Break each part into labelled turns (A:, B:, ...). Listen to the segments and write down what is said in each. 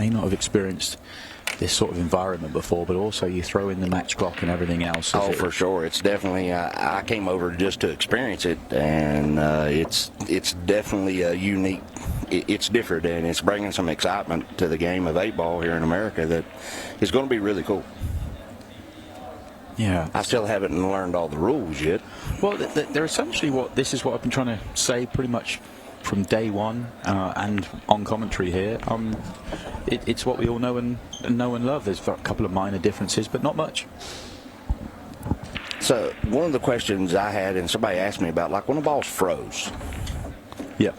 A: may not have experienced this sort of environment before, but also you throw in the match clock and everything else.
B: Oh, for sure. It's definitely, I came over just to experience it, and it's definitely a unique, it's different, and it's bringing some excitement to the game of 8-ball here in America that is going to be really cool.
A: Yeah.
B: I still haven't learned all the rules yet.
A: Well, they're essentially this is what I've been trying to say pretty much from day one and on commentary here. It's what we all know and love. There's a couple of minor differences, but not much.
B: So one of the questions I had, and somebody asked me about, like when the ball's froze.
A: Yep.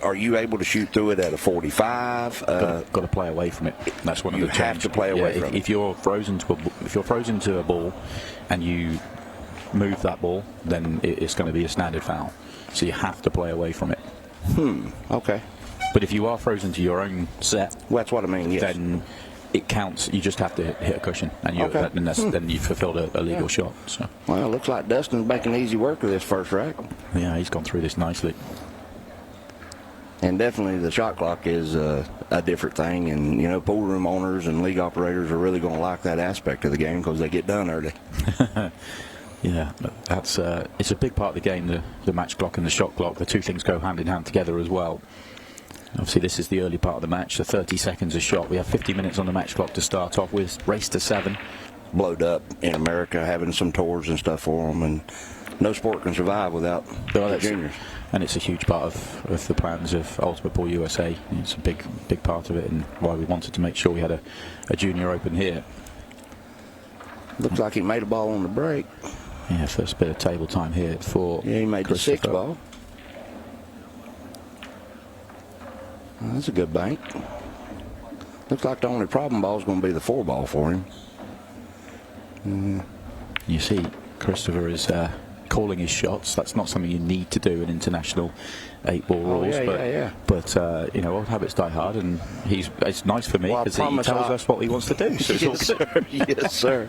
B: Are you able to shoot through it at a 45?
A: Got to play away from it. That's one of the changes.
B: You have to play away from it.
A: If you're frozen to a ball, and you move that ball, then it's going to be a standard foul. So you have to play away from it.
B: Okay.
A: But if you are frozen to your own set,
B: well, that's what I mean. Yes.
A: Then it counts. You just have to hit a cushion, and then you've fulfilled a legal shot. So.
B: Well, it looks like Dustin's making easy work of this first rack.
A: Yeah, he's gone through this nicely.
B: And definitely the shot clock is a different thing, and pool room owners and league operators are really going to like that aspect of the game because they get done early.
A: Yeah, it's a big part of the game, the match clock and the shot clock. The two things go hand in hand together as well. Obviously, this is the early part of the match, the 30 seconds a shot. We have 50 minutes on the match clock to start off with. Race to 7.
B: Blowed up in America, having some tours and stuff for them, and no sport can survive without the juniors.
A: And it's a huge part of the plans of Ultimate Pool USA. It's a big part of it, and why we wanted to make sure we had a junior open here.
B: Looks like he made a ball on the break.
A: Yeah, first bit of table time here for
B: he made the 6 ball. Well, that's a good bank. Looks like the only problem ball is going to be the 4 ball for him.
A: You see, Christopher is calling his shots. That's not something you need to do in international 8-ball rules. But old habits die hard, and it's nice for me because he tells us what he wants to do. So
B: yes, sir. Yes, sir.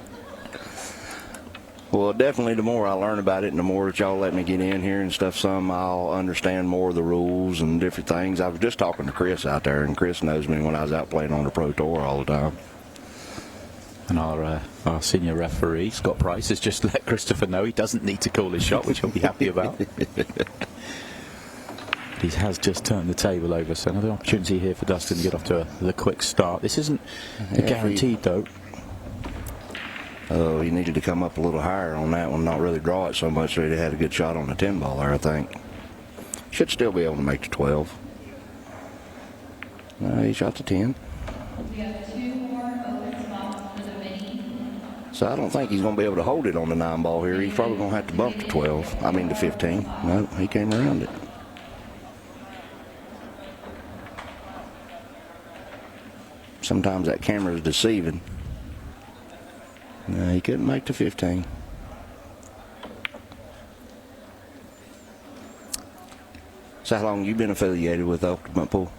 B: Well, definitely the more I learn about it and the more that y'all let me get in here and stuff, I'll understand more of the rules and different things. I was just talking to Chris out there, and Chris knows me when I was out playing on the Pro Tour all the time.
A: And our senior referee, Scott Price, has just let Christopher know he doesn't need to call his shot, which he'll be happy about. He has just turned the table over, so another opportunity here for Dustin to get off to a quick start. This isn't guaranteed, though.
B: Oh, he needed to come up a little higher on that one, not really draw it so much, so he had a good shot on the 10 ball there, I think. Should still be able to make the 12. He shot the 10.
C: We have 2 more open spots for the mini.
B: So I don't think he's going to be able to hold it on the 9 ball here. He's probably going to have to bump to 12. I mean to 15. No, he came around it. Sometimes that camera is deceiving. No, he couldn't make the 15. So how long have you been affiliated with Ultimate Pool?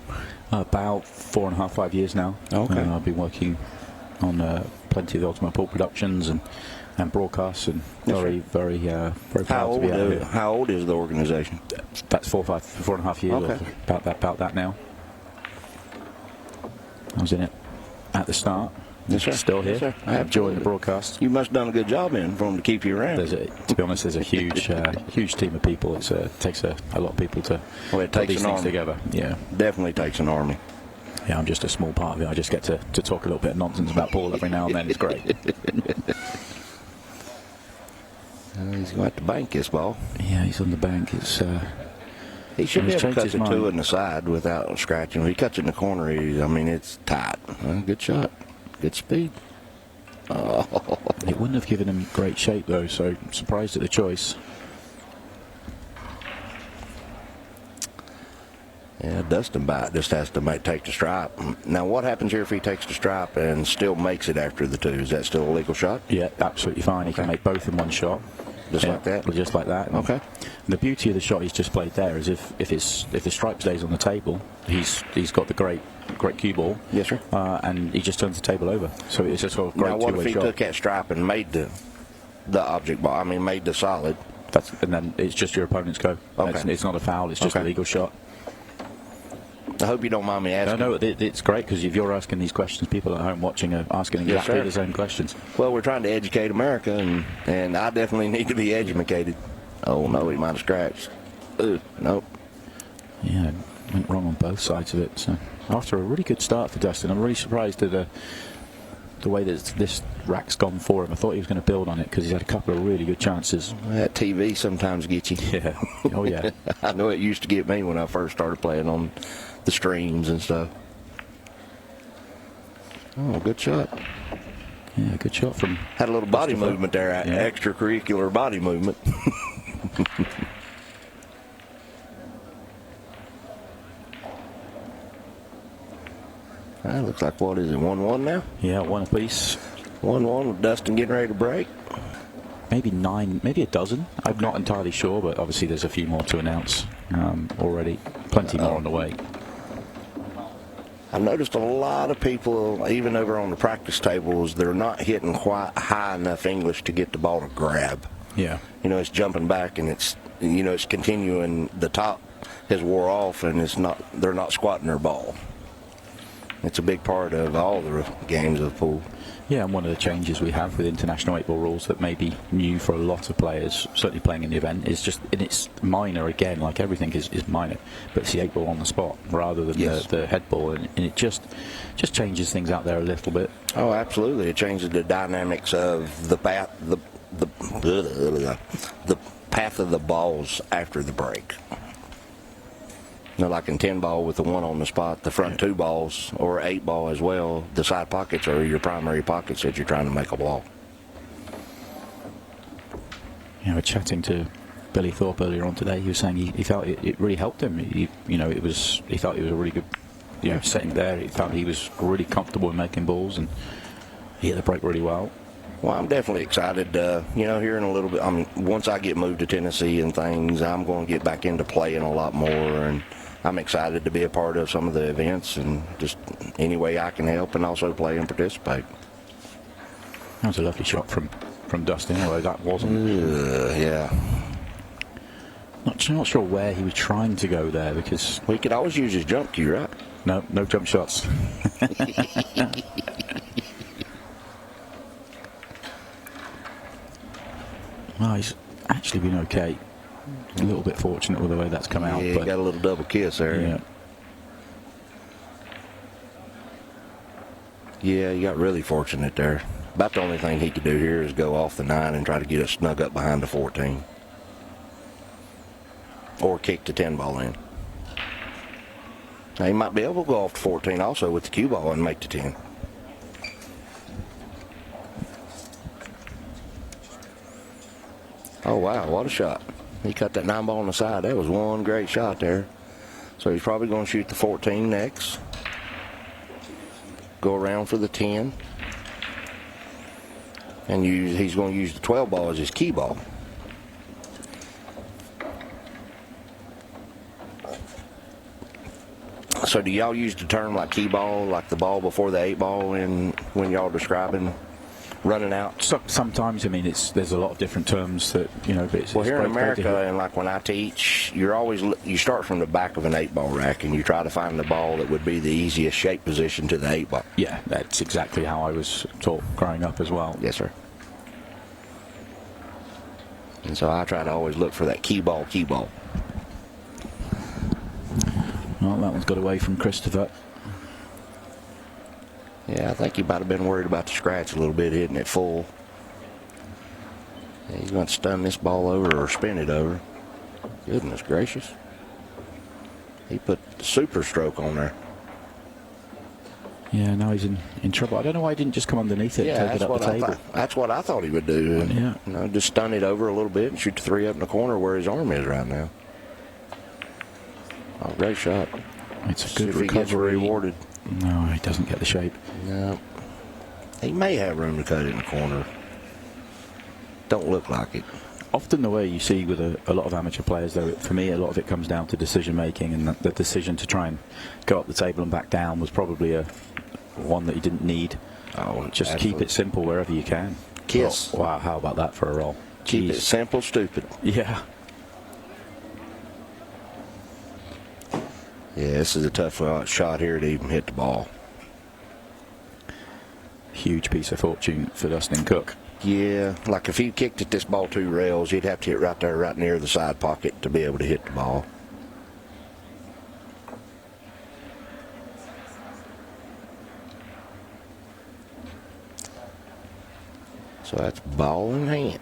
A: About 4.5, 5 years now.
B: Okay.
A: I've been working on plenty of the Ultimate Pool productions and broadcasts, and very proud to be out here.
B: How old is the organization?
A: That's 4.5 years.
B: Okay.
A: About that now. I was in it at the start.
B: Yes, sir.
A: Still here.
B: Yes, sir.
A: I enjoy the broadcast.
B: You must have done a good job for them to keep you around.
A: To be honest, there's a huge huge team of people. It takes a lot of people to put these things together. Yeah,
B: definitely takes an army.
A: Yeah, I'm just a small part of it. I just get to talk a little bit of nonsense about Paul every now and then. It's great.
B: He's going to have to bank this ball.
A: Yeah, he's on the bank.
B: He should be able to cut the 2 in the side without scratching. When he cuts it in the corner, it's tight. Good shot. Good speed. Oh.
A: It wouldn't have given him great shape, though, so I'm surprised at the choice.
B: Yeah, Dustin just has to take the stripe. Now, what happens here if he takes the stripe and still makes it after the 2? Is that still a legal shot?
A: Yeah, absolutely fine. He can make both in one shot.
B: Just like that?
A: Just like that.
B: Okay.
A: And the beauty of the shot he's just played there is if the stripe stays on the table, he's got the great cue ball.
B: Yes, sir.
A: And he just turns the table over. So it's just a great two-way shot.
B: Now, what if he took that stripe and made the object ball? Made the solid.
A: And then it's just your opponent's go.
B: Okay.
A: It's not a foul. It's just a legal shot.
B: I hope you don't mind me asking.
A: No, it's great because if you're asking these questions, people at home watching are asking exactly the same questions.
B: Well, we're trying to educate America, and I definitely need to be educated. Oh, no, he might have scratched. Nope.
A: Yeah, went wrong on both sides of it. So after a really good start for Dustin, I'm really surprised at the way that this rack's gone for him. I thought he was going to build on it because he's had a couple of really good chances.
B: That TV sometimes gets you.
A: Yeah. Oh, yeah.
B: I know it used to get me when I first started playing on the streams and stuff. Oh, good shot.
A: Yeah, good shot from...
B: Had a little body movement there, extracurricular body movement. That looks like, what is it, 1-1 now?
A: Yeah, one apiece.
B: 1-1 with Dustin getting ready to break.
A: Maybe 9, maybe a dozen. I'm not entirely sure, but obviously there's a few more to announce already. Plenty more on the way.
B: I've noticed a lot of people, even over on the practice tables, they're not hitting quite high enough English to get the ball to grab.
A: Yeah.
B: You know, it's jumping back and it's continuing. The top has wore off and they're not squatting their ball. It's a big part of all the games of pool.
A: Yeah, and one of the changes we have with international 8-ball rules that may be new for a lot of players, certainly playing in the event, is just, and it's minor again, like everything is minor, but it's the 8-ball on the spot rather than the head ball, and it just changes things out there a little bit.
B: Oh, absolutely. It changes the dynamics of the path, the path of the balls after the break. You know, like in 10-ball with the 1 on the spot, the front 2 balls, or 8-ball as well, the side pockets are your primary pockets that you're trying to make a ball.
A: Yeah, we're chatting to Billy Thorpe earlier on today. He was saying he felt it really helped him. He thought it was a really good, setting there. He felt he was really comfortable in making balls, and he hit the break really well.
B: Well, I'm definitely excited. Here in a little bit, once I get moved to Tennessee and things, I'm going to get back into playing a lot more, and I'm excited to be a part of some of the events and just any way I can help and also play and participate.
A: That was a lovely shot from Dustin, although that wasn't.
B: Yeah.
A: Not sure where he was trying to go there because...
B: Well, he could always use his jump cue, right?
A: No jump shots. Well, he's actually been okay. A little bit fortunate with the way that's come out.
B: Yeah, he got a little double kiss there.
A: Yeah.
B: Yeah, he got really fortunate there. About the only thing he could do here is go off the 9 and try to get it snug up behind the 14. Or kick the 10-ball in. Now, he might be able to go off the 14 also with the cue ball and make the 10. Oh, wow, what a shot. He cut that 9-ball on the side. That was one great shot there. So he's probably going to shoot the 14 next. Go around for the 10. And he's going to use the 12-ball as his key ball. So do y'all use the term like key ball, like the ball before the 8-ball when y'all describing running out?
A: Sometimes, there's a lot of different terms that, but it's...
B: Well, here in
A: great
B: America, and like when I teach, you start from the back of an 8-ball rack and you try to find the ball that would be the easiest shape position to the 8-ball.
A: Yeah, that's exactly how I was taught growing up as well.
B: Yes, sir. And so I try to always look for that key ball.
A: Well, that one's got away from Christopher.
B: Yeah, I think he might have been worried about the scratch a little bit, hitting it full. Yeah, he's going to stun this ball over or spin it over. Goodness gracious. He put the super stroke on there.
A: Yeah, now he's in trouble. I don't know why he didn't just come underneath it and take it up the table.
B: That's what I thought he would do.
A: Yeah.
B: Just stun it over a little bit and shoot the 3 up in the corner where his arm is right now. Oh, great shot.
A: It's a good recovery.
B: He gets rewarded.
A: No, he doesn't get the shape.
B: No. He may have room to cut it in the corner. Don't look like it.
A: Often the way you see with a lot of amateur players, though, for me, a lot of it comes down to decision making, and the decision to try and go up the table and back down was probably one that you didn't need.
B: Oh,
A: just
B: absolutely.
A: Keep it simple wherever you can.
B: Kiss.
A: Wow, how about that for a roll?
B: Keep
A: Jeez.
B: it simple, stupid.
A: Yeah.
B: Yeah, this is a tough shot here to even hit the ball.
A: Huge piece of fortune for Dustin Cook.
B: Yeah, like if he kicked at this ball 2 rails, you'd have to hit right there, right near the side pocket to be able to hit the ball. So that's ball in hand.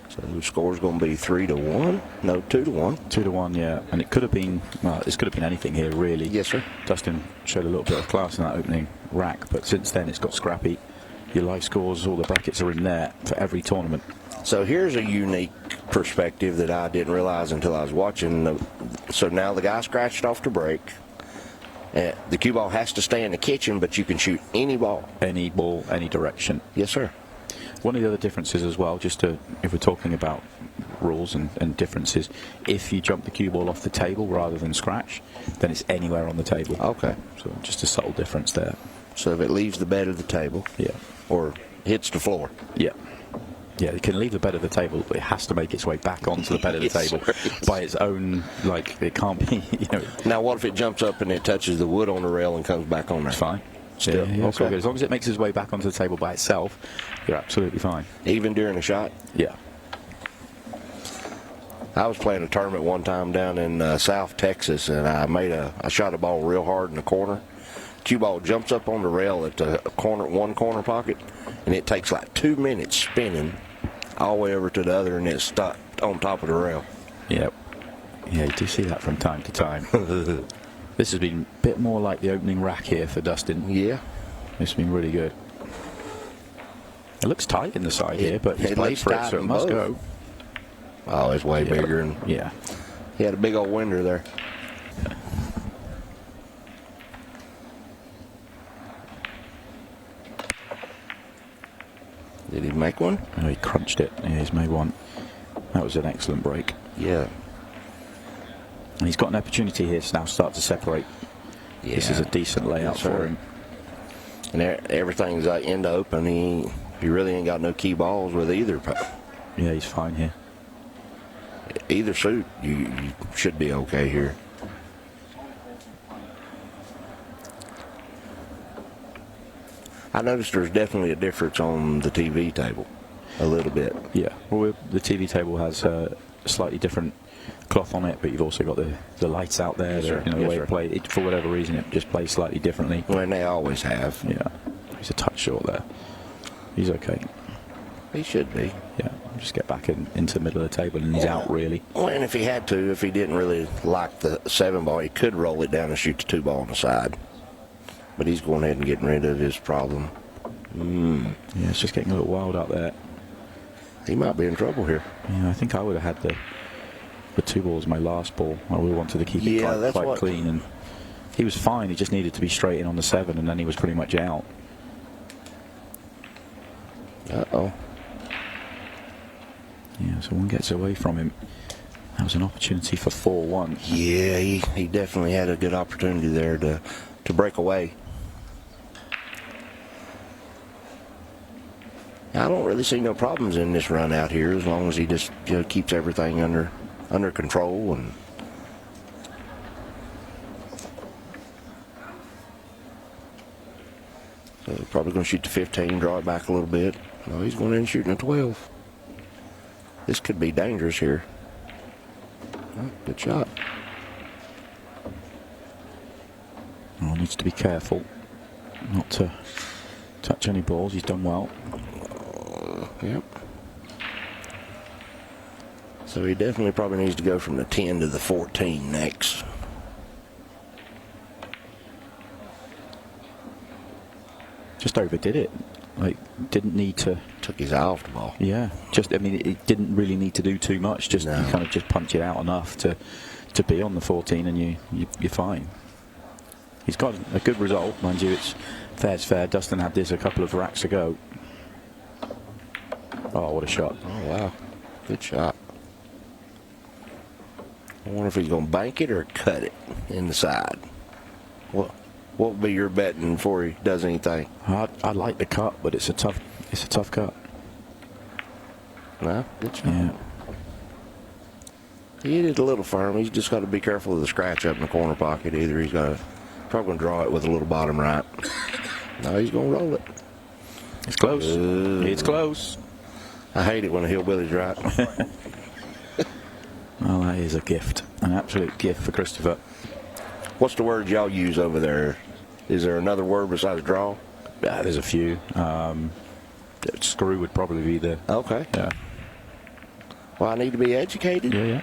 B: So the score's going to be 3-1. No, 2-1.
A: 2-1, yeah. And it could have been, well, this could have been anything here, really.
B: Yes, sir.
A: Dustin showed a little bit of class in that opening rack, but since then it's got scrappy. Your live scores, all the brackets are in there for every tournament.
B: So here's a unique perspective that I didn't realize until I was watching. So now the guy scratched off the break. The cue ball has to stay in the kitchen, but you can shoot any ball.
A: Any ball, any direction.
B: Yes, sir.
A: One of the other differences as well, just to, if we're talking about rules and differences, if you jump the cue ball off the table rather than scratch, then it's anywhere on the table.
B: Okay.
A: So just a subtle difference there.
B: So if it leaves the bed of the table,
A: Yeah.
B: or hits the floor.
A: Yeah. Yeah, it can leave the bed of the table, but it has to make its way back onto the bed of the
B: Yes,
A: table
B: sir.
A: by its own, like, it can't be, you know.
B: Now, what if it jumps up and it touches the wood on the rail and comes back on there?
A: It's fine.
B: Still,
A: Yeah, it's all
B: okay.
A: good. As long as it makes its way back onto the table by itself, you're absolutely fine.
B: Even during a shot?
A: Yeah.
B: I was playing a tournament one time down in South Texas, and I shot a ball real hard in the corner. Cue ball jumps up on the rail at the one corner pocket, and it takes like 2 minutes spinning all the way over to the other, and it's stuck on top of the rail.
A: Yep. Yeah, you do see that from time to time. This has been a bit more like the opening rack here for Dustin.
B: Yeah.
A: It's been really good. It looks tight in the side here, but he's
B: it
A: played
B: looks
A: for it,
B: tight
A: so it
B: in
A: must
B: both.
A: go.
B: Oh, it's way bigger, and
A: Yeah.
B: he had a big old winder there. Did he make one?
A: Oh, he crunched it. Yeah, he's made one. That was an excellent break.
B: Yeah.
A: And he's got an opportunity here to now start to separate.
B: Yeah.
A: This is a decent layout
B: Yes, sir.
A: for him.
B: And everything's in the open. He really ain't got no key balls with either
A: Yeah, he's fine here.
B: either suit. You should be okay here. I noticed there's definitely a difference on the TV table, a little bit.
A: Yeah. Well, the TV table has a slightly different cloth on it, but you've also got the lights out there.
B: Yes, sir.
A: The
B: Yes,
A: way
B: sir.
A: it plays, for whatever reason, it just plays slightly differently.
B: When they always have.
A: Yeah. He's a touch short there. He's okay.
B: He should be.
A: Yeah. Just get back into the middle of the table and he's out, really.
B: Well, and if he had to, if he didn't really like the 7 ball, he could roll it down and shoot the 2 ball on the side. But he's going ahead and getting rid of his problem.
A: Yeah, it's just getting a little wild out there.
B: He might be in trouble here.
A: Yeah, I think I would have had the 2 balls my last ball. I would have wanted to keep
B: Yeah,
A: it
B: that's
A: quite
B: what-
A: clean. And he was fine. He just needed to be straight in on the 7, and then he was pretty much out.
B: Uh-oh.
A: Yeah, so one gets away from him. That was an opportunity for 4-1.
B: Yeah, he definitely had a good opportunity there to break away. I don't really see no problems in this run out here as long as he just keeps everything under control. And so probably going to shoot the 15, draw it back a little bit. No, he's going in shooting a 12. This could be dangerous here. Oh, good shot.
A: Oh, needs to be careful not to touch any balls. He's done well.
B: Yep. So he definitely probably needs to go from the 10 to the 14 next.
A: Just overdid it. Like, didn't need to.
B: Took his eye off the ball.
A: Yeah, just, I mean, it didn't really need to do too much. Just
B: No.
A: you kind of just punch it out enough to be on the 14, and you're fine. He's got a good result, mind you. It's fair's fair. Dustin had this a couple of racks ago. Oh, what a shot!
B: Oh, wow. Good shot. I wonder if he's going to bank it or cut it in the side. What would be your betting before he does anything?
A: I like the cut, but it's a tough cut.
B: No? Good shot.
A: Yeah.
B: He hit it a little firm. He's just got to be careful of the scratch up in the corner pocket. Either he's got to probably going to draw it with a little bottom right. No, he's going to roll it.
A: It's close. It's close.
B: I hate it when a hillbilly's right.
A: Well, that is a gift. An absolute gift for Christopher.
B: What's the word y'all use over there? Is there another word besides draw?
A: Yeah, there's a few. Screw would probably be the...
B: Okay.
A: Yeah.
B: Well, I need to be educated.
A: Yeah.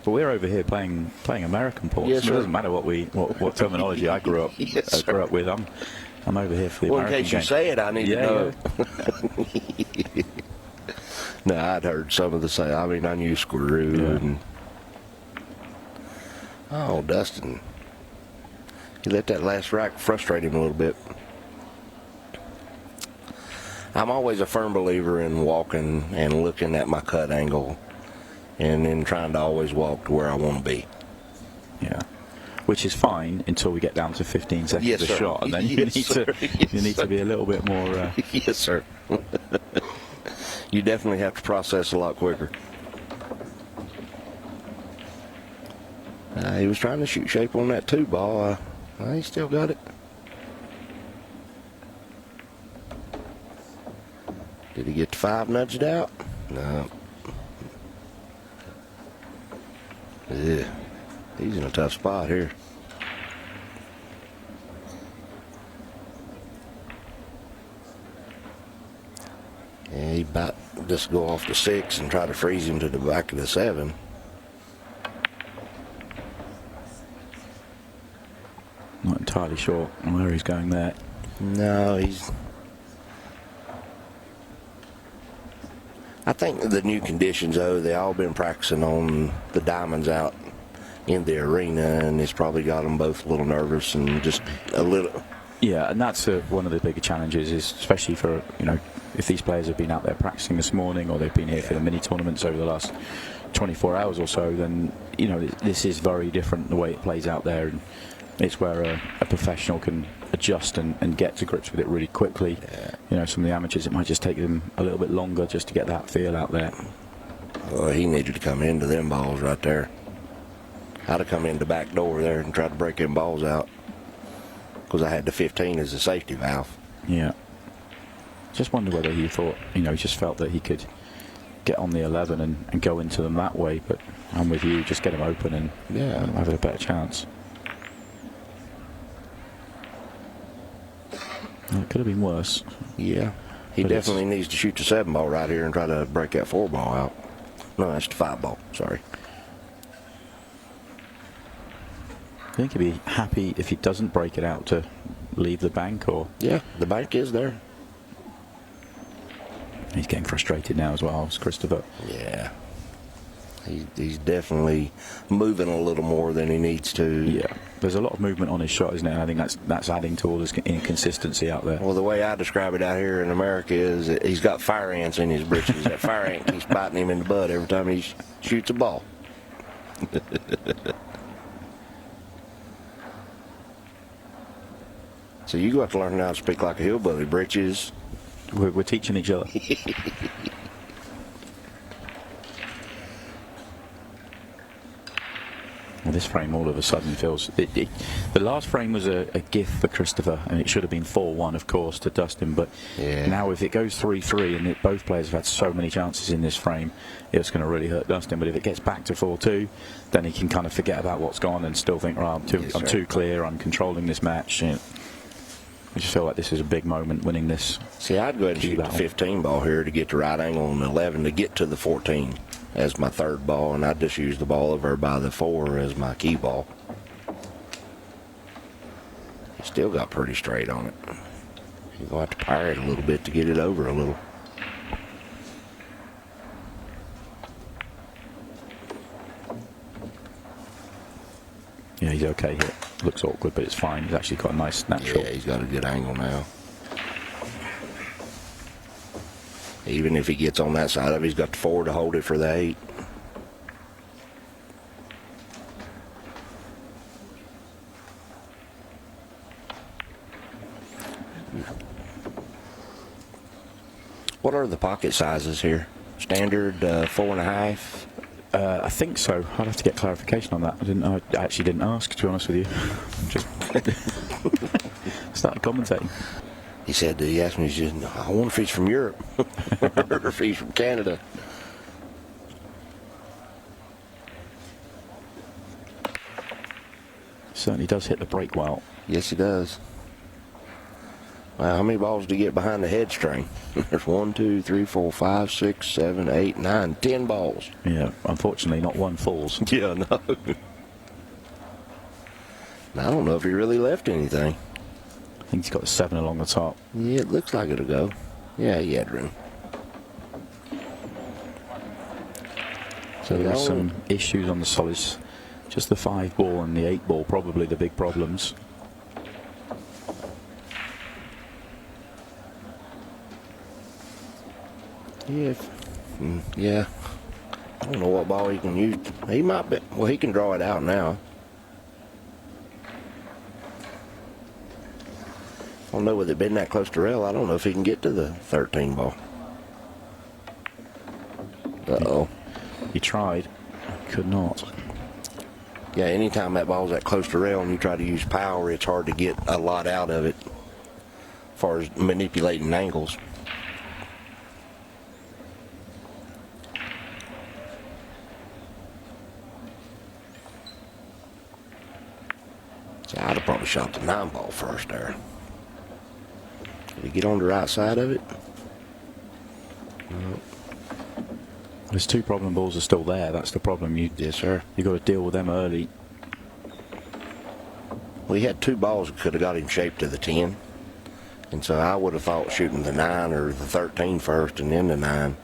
A: But we're over here playing American ports.
B: Yes,
A: It
B: sir.
A: doesn't matter what terminology I grew up
B: Yes,
A: grew up with. I'm over here for the
B: Well, in
A: American
B: case
A: game.
B: you say it, I need to know.
A: Yeah.
B: No, I'd heard some of the say. I mean, I knew screw.
A: Yeah.
B: And oh, Dustin. He let that last rack frustrate him a little bit. I'm always a firm believer in walking and looking at my cut angle and then trying to always walk to where I want to be.
A: Yeah. Which is fine until we get down to 15 seconds
B: Yes,
A: a
B: sir.
A: shot, and then
B: Yes, sir.
A: you need to be a little bit more.
B: Yes, sir. You definitely have to process a lot quicker. He was trying to shoot shape on that 2 ball. He still got it. Did he get the 5 nudged out? No. Yeah. He's in a tough spot here. Yeah, he about just go off the 6 and try to freeze him to the back of the 7.
A: Not entirely sure where he's going there.
B: No, he's... I think the new conditions, though, they all been practicing on the diamonds out in the arena, and it's probably got them both a little nervous and just a little...
A: Yeah, and that's one of the bigger challenges, is especially for, if these players have been out there practicing this morning or they've been here for the mini tournaments over the last 24 hours or so, then, this is very different the way it plays out there. And it's where a professional can adjust and get to grips with it really quickly.
B: Yeah.
A: Some of the amateurs, it might just take them a little bit longer just to get that feel out there.
B: Well, he needed to come into them balls right there. I'd have come in the back door there and tried to break them balls out, because I had the 15 as a safety valve.
A: Yeah. Just wonder whether he thought, just felt that he could get on the 11 and go into them that way. But I'm with you, just get them open and have a better chance. Well, it could have been worse.
B: Yeah. He
A: But
B: definitely needs to shoot the 7 ball right here and try to break that 4 ball out. No, that's the 5 ball. Sorry.
A: I think he'd be happy if he doesn't break it out to leave the bank, or...
B: Yeah, the bank is there.
A: He's getting frustrated now as well, as Christopher.
B: Yeah. He's definitely moving a little more than he needs to.
A: Yeah. There's a lot of movement on his shot, isn't it? And I think that's adding to all this inconsistency out there.
B: Well, the way I describe it out here in America is that he's got fire ants in his britches. That fire ant keeps biting him in the butt every time he shoots a ball. So you got to learn how to speak like a hillbilly, britches.
A: We're teaching each other. Well, this frame all of a sudden feels... the last frame was a gift for Christopher, and it should have been 4-1, of course, to Dustin. But now if it goes 3-3, and both players have had so many chances in this frame, it's going to really hurt Dustin. But if it gets back to 4-2, then he can kind of forget about what's gone and still think, I'm too clear, I'm controlling this match. I just feel like this is a big moment, winning this.
B: See, I'd go ahead and shoot the 15 ball here to get the right angle on the 11 to get to the 14 as my 3rd ball, and I'd just use the ball over by the 4 as my key ball. Still got pretty straight on it. You're going to have to power it a little bit to get it over a little.
A: Yeah, he's okay here. Looks awkward, but it's fine. He's actually got a nice snapshot.
B: Yeah, he's got a good angle now. Even if he gets on that side of it, he's got the 4 to hold it for the 8. What are the pocket sizes here? Standard 4.5.
A: I think so. I'd have to get clarification on that. I actually didn't ask, to be honest with you. Just started commentating.
B: He said, he asked me, he said, I wonder if he's from Europe or if he's from Canada.
A: Certainly does hit the brake well.
B: Yes, he does. Wow, how many balls do you get behind the head string? There's 1, 2, 3, 4, 5, 6, 7, 8, 9, 10 balls.
A: Yeah, unfortunately, not one falls.
B: Yeah, no. I don't know if he really left anything.
A: I think he's got the 7 along the top.
B: Yeah, it looks like it'll go. Yeah, he had room.
A: So there were some issues on the solids. Just the 5 ball and the 8 ball, probably the big problems.
B: Yeah. I don't know what ball he can use. He might be. Well, he can draw it out now. I don't know with it being that close to rail. I don't know if he can get to the 13 ball. Uh-oh.
A: He tried. Could not.
B: Yeah, anytime that ball's that close to rail and you try to use power, it's hard to get a lot out of it as far as manipulating angles. So I'd have probably shot the 9 ball first there. Did he get on the right side of it? No.
A: There's 2 problem balls are still there. That's the problem.
B: Yes, sir.
A: You got to deal with them early.
B: Well, he had 2 balls that could have got him shaped to the 10. And so I would have thought shooting the 9 or the 13 first and then the 9.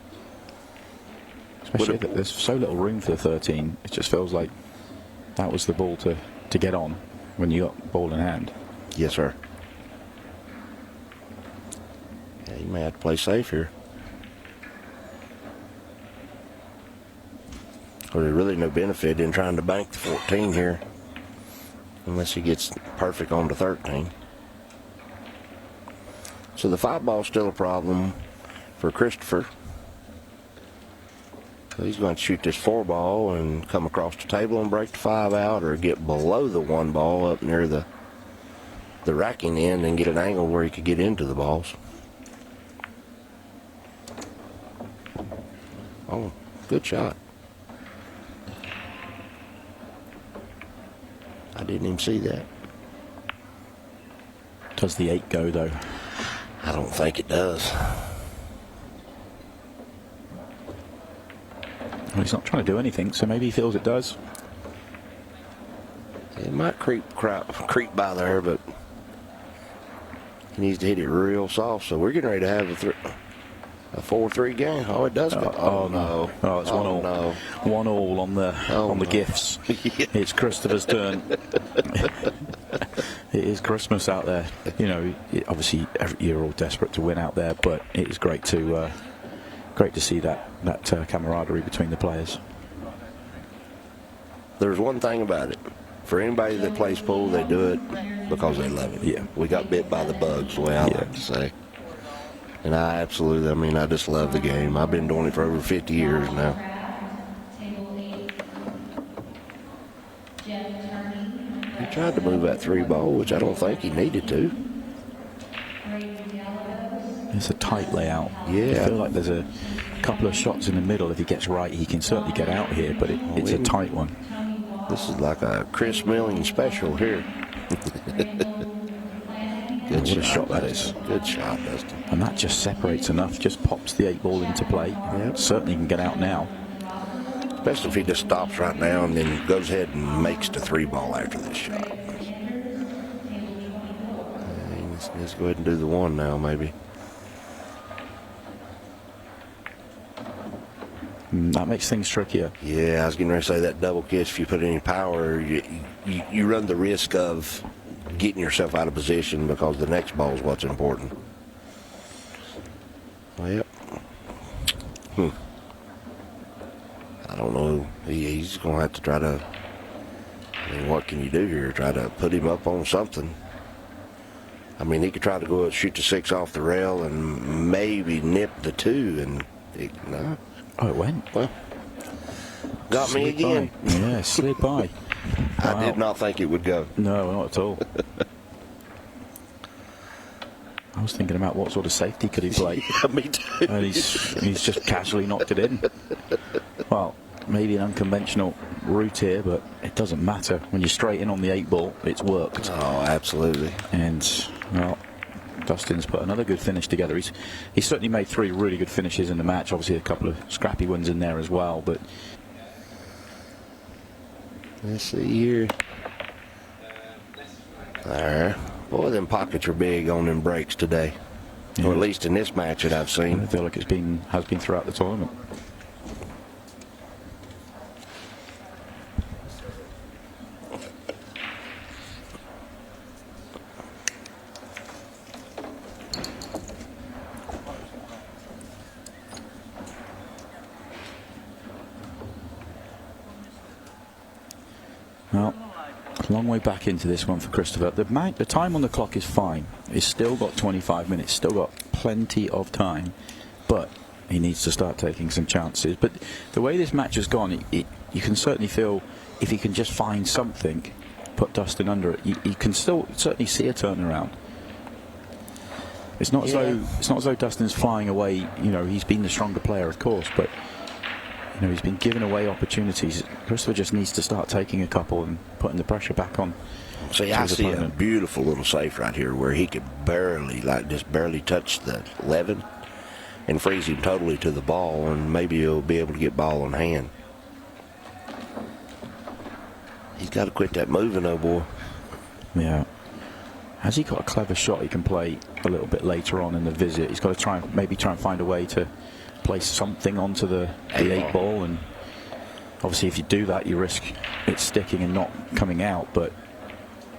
A: Especially that there's so little room for the 13. It just feels like that was the ball to get on when you got ball in hand.
B: Yes, sir. Yeah, you may have to play safe here. Well, there's really no benefit in trying to bank the 14 here unless he gets perfect on the 13. So the 5 ball's still a problem for Christopher. So he's going to shoot this 4 ball and come across the table and break the 5 out, or get below the 1 ball up near the racking end and get an angle where he could get into the balls. Oh, good shot. I didn't even see that.
A: Does the 8 go, though?
B: I don't think it does.
A: Well, he's not trying to do anything, so maybe he feels it does.
B: It might creep by there, but he needs to hit it real soft. So we're getting ready to have a 4-3 game. Oh, it does go.
A: Oh no! Oh, it's 1-all.
B: No.
A: 1-all on the gifts.
B: Yeah.
A: It's Christopher's turn. It is Christmas out there. You know, obviously you're all desperate to win out there, but it is great to see that camaraderie between the players.
B: There's one thing about it. For anybody that plays pool, they do it because they love it.
A: Yeah.
B: We got bit by the bugs, the way I like to say. And I just love the game. I've been doing it for over 50 years now. He tried to move that 3 ball, which I don't think he needed to.
A: It's a tight layout.
B: Yeah.
A: I feel like there's a couple of shots in the middle. If he gets right, he can certainly get out here, but it's a tight one.
B: This is like a Chris Milling special here. Good
A: What a shot that is.
B: Good shot, Dustin.
A: And that just separates enough, just pops the 8 ball into play.
B: Yep.
A: Certainly can get out now.
B: Especially if he just stops right now and then goes ahead and makes the 3 ball after this shot. Let's go ahead and do the 1 now, maybe.
A: That makes things trickier.
B: Yeah, I was getting ready to say that double kiss, if you put any power, you run the risk of getting yourself out of position because the next ball is what's important. Well, I don't know. He's going to have to try to, what can you do here? Try to put him up on something. I mean, he could try to go shoot the 6 off the rail and maybe nip the 2, and no.
A: Oh, it went.
B: Well, got me
A: Slid
B: again.
A: by. Yeah, slid by.
B: I
A: Wow.
B: did not think it would go.
A: No, not at all. I was thinking about what sort of safety could he play.
B: Yeah, me too.
A: And he's just casually knocked it in. Well, maybe an unconventional route here, but it doesn't matter. When you're straight in on the 8-ball, it's worked.
B: Oh, absolutely.
A: And, well, Dustin's put another good finish together. He's certainly made 3 really good finishes in the match. Obviously, a couple of scrappy ones in there as well. But
B: let's see here. There. Boy, them pockets are big on them breaks today.
A: Yeah.
B: Or at least in this match that I've
A: I
B: seen.
A: feel like has been throughout the tournament. Well, a long way back into this one for Christopher. The time on the clock is fine. He's still got 25 minutes, still got plenty of time, but he needs to start taking some chances. But the way this match has gone, you can certainly feel if he can just find something, put Dustin under it, you can still certainly see a turnaround. It's not as though Dustin's flying away. You know, he's been the stronger player, of course, but you know, he's been giving away opportunities. Christopher just needs to start taking a couple and putting the pressure back on.
B: See, I see a beautiful little safe right here where he could just barely touch the 11 and freeze him totally to the ball, and maybe he'll be able to get ball in hand. He's got to quit that moving, though, boy.
A: Yeah. Has he got a clever shot he can play a little bit later on in the visit? He's got to maybe try and find a way to place something onto the 8-ball, and obviously if you do that you risk it sticking and not coming out, but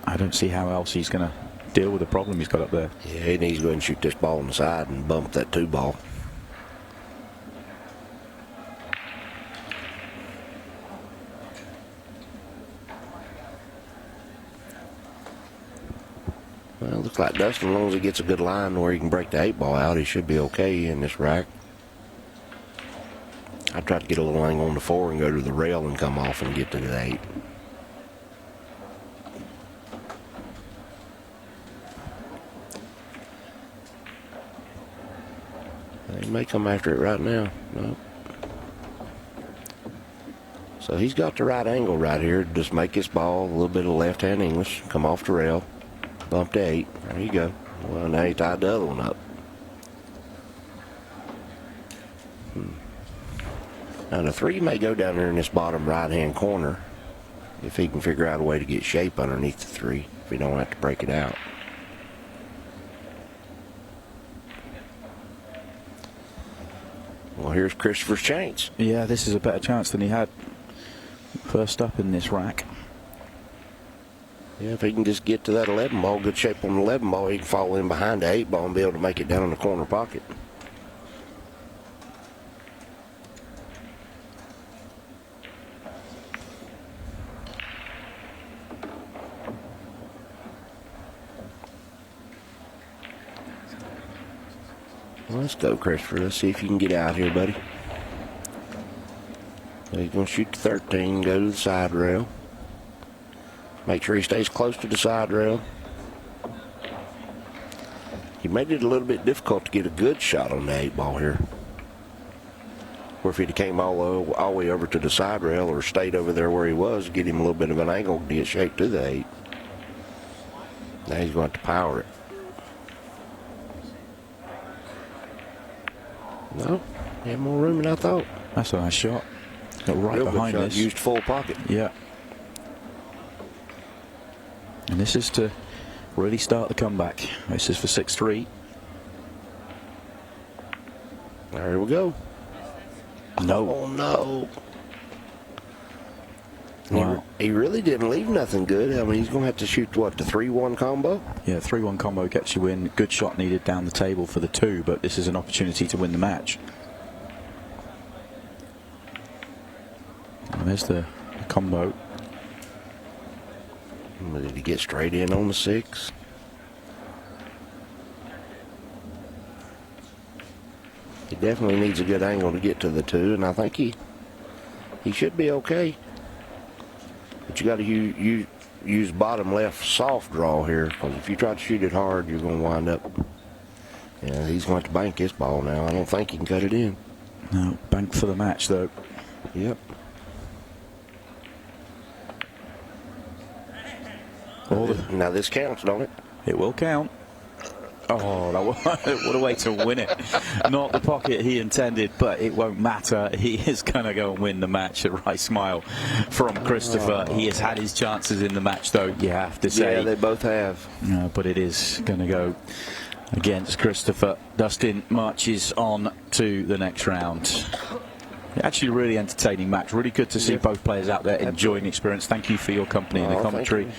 A: I don't see how else he's going to deal with the problem he's got up there.
B: Yeah, he needs to go and shoot this ball on the side and bump that 2-ball. Well, looks like Dustin, as long as he gets a good line where he can break the 8-ball out, he should be okay in this rack. I tried to get a little angle on the 4 and go to the rail and come off and get to the 8. He may come after it right now. Nope. So he's got the right angle right here. Just make his ball a little bit of left-hand English, come off the rail, bump to 8. There you go. Well, now he tied the other one up. Now the 3 may go down there in this bottom right-hand corner if he can figure out a way to get shape underneath the 3, if he don't have to break it out. Well, here's Christopher's chance.
A: Yeah, this is a better chance than he had first up in this rack.
B: Yeah, if he can just get to that 11-ball, good shape on the 11-ball, he can fall in behind the 8-ball and be able to make it down in the corner pocket. Let's go, Christopher. Let's see if you can get out here, buddy. So he's going to shoot the 13, go to the side rail. Make sure he stays close to the side rail. He made it a little bit difficult to get a good shot on the 8-ball here. Or if he came all the way over to the side rail or stayed over there where he was, get him a little bit of an angle to get shape to the 8. Now he's going to have to power it. No, he had more room than I thought.
A: That's a nice shot. Got right
B: Real
A: behind
B: good shot.
A: this.
B: Used full pocket.
A: Yeah. And this is to really start the comeback. This is for 6-3.
B: There we go.
A: No.
B: Oh, no.
A: Wow.
B: He really didn't leave nothing good. I mean, he's going to have to shoot, what, the 3-1 combo?
A: Yeah, 3-1 combo gets you in. Good shot needed down the table for the 2, but this is an opportunity to win the match. And there's the combo.
B: Did he get straight in on the 6? He definitely needs a good angle to get to the 2, and I think he should be okay. But you got to use bottom left soft draw here, because if you try to shoot it hard, you're going to wind up. Yeah, he's going to bank his ball now. I don't think he can cut it in.
A: No, bank for the match though.
B: Yep. Now this counts, don't it?
A: It will count. Oh, what a way to win it. Not the pocket he intended, but it won't matter. He is going to go and win the match. A right smile from Christopher. He has had his chances in the match, though, you have to say.
B: Yeah, they both have.
A: But it is going to go against Christopher. Dustin marches on to the next round. Actually, really entertaining match. Really good to see both players out there enjoying the experience. Thank you for your company in the commentary.